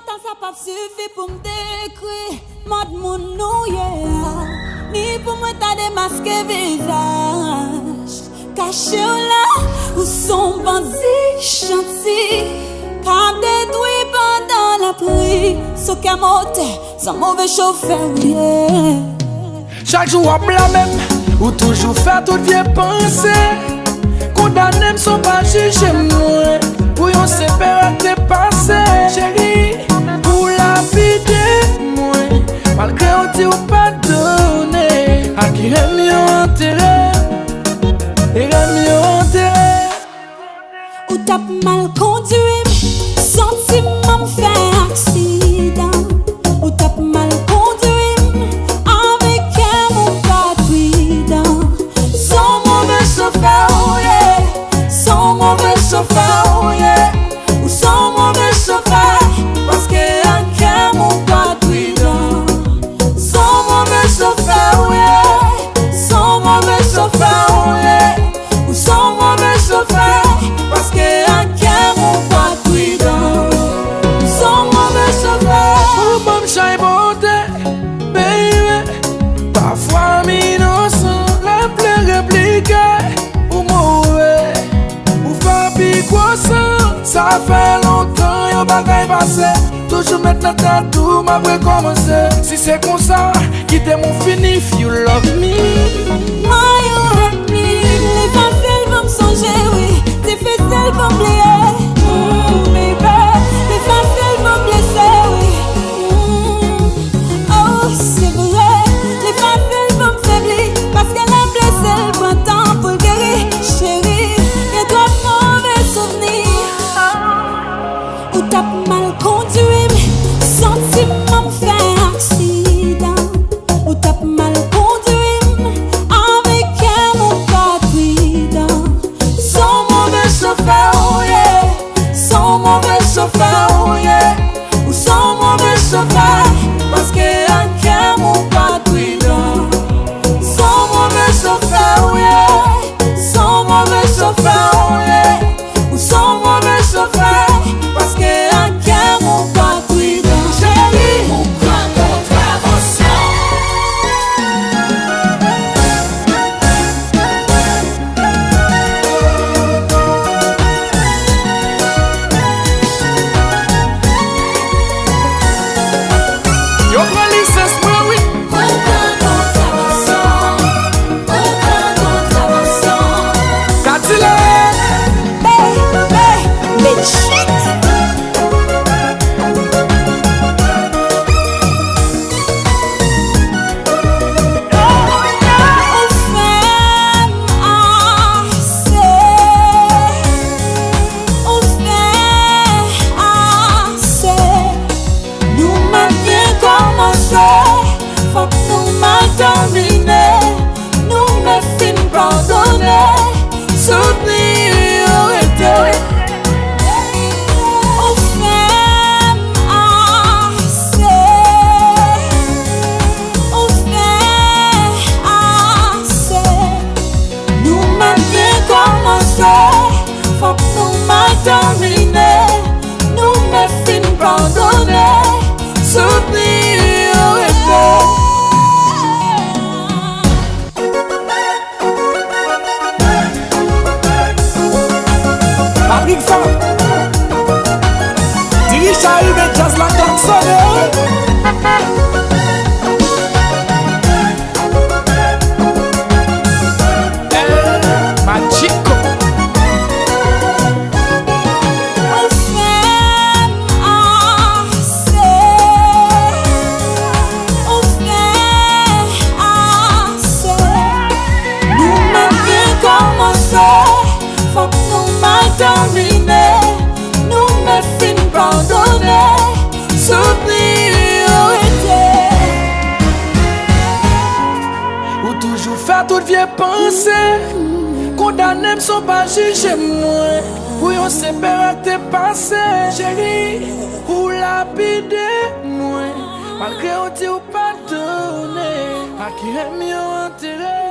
temps ça pas suffi pour me décrire mode mon nou yeah. Ni pour me ta démasquer visage. Caché là où son bandit chantier. Qu'a détruit pendant la pluie. Ce qu'a monté, sans mauvais chauffeur yeah. Chaque jour à la même, ou toujours faire toute vieille pensée. Condamné, sont pas jugés moi. Pour yon séparer tes passés, chérie. Pour la vie de moi. Malgré on dit ou pas donné. À qui est mieux enterré. Et est mieux enterré. Ou t'as mal conduit. Sentiment fait accident. Ou t'as mal conduit. Chauffeur, yeah. Ou son mauvais chauffeur. Parce que un cœur mon pas cuidant. Son mauvais chauffeur, yeah. Son mauvais chauffeur, yeah. Ou son mauvais chauffeur. Parce que un cœur mon pas cuidant. Son mauvais chauffeur. Ou bon chai bonté, baby. Parfois innocent, la pleure réplique. Ou mauvais. Ça fait longtemps y'a bagay passé. Toujours maintenant t'as tout m'a recommencé. Si c'est comme ça, quittez mon fini if you love me. Why you hurt me? Les faciles vont me songer, oui. Difficile vont me plier. Baby, les faciles vont me blesser, oui. Oh, c'est vrai. Les faciles vont me faiblir. Parce qu'elle a blessé le printemps pour le guérir. Chérie, y'a trop de mauvais souvenirs. Ou t'as mal conduit, sentiment fait accident. Ou t'as mal conduit, avec un mon pas cuidant. Son mauvais chauffeur, yeah. Son mauvais chauffeur, yeah. Ou son mauvais chauffeur. Parce que un cœur mon pas cuidant. Son mauvais chauffeur, yeah. Son mauvais chauffeur, yeah. Ou son mauvais chauffeur. Parce que un cœur mon pas cuidant. Chérie, mon grand contravention. Yo prends licence moi oui. Mon grand contravention. Mon grand contravention. Cadillac. BEDJINE. Faut que nous mal terminé, nous me fin pardonner, soutenir arrêter. On fait assez, on fait assez. Nous même bien commencé, faut que nous mal terminé, nous me fin pardonner, soutenir arrêter. Big fan. Dirige arrivé jazz la klaxonne. Magico. On fait assez, on fait assez. Nous même bien commencé, faut que nous mal terminé, nous me fin pardonner, soutenir arrêter. Ou toujours faire toute vieille pensée. Condamné me sont pas jugés moi. Pour yon séparer tes passés, chérie. Ou la vie de moi. Malgré on dit ou pas donné. À qui est mieux enterré.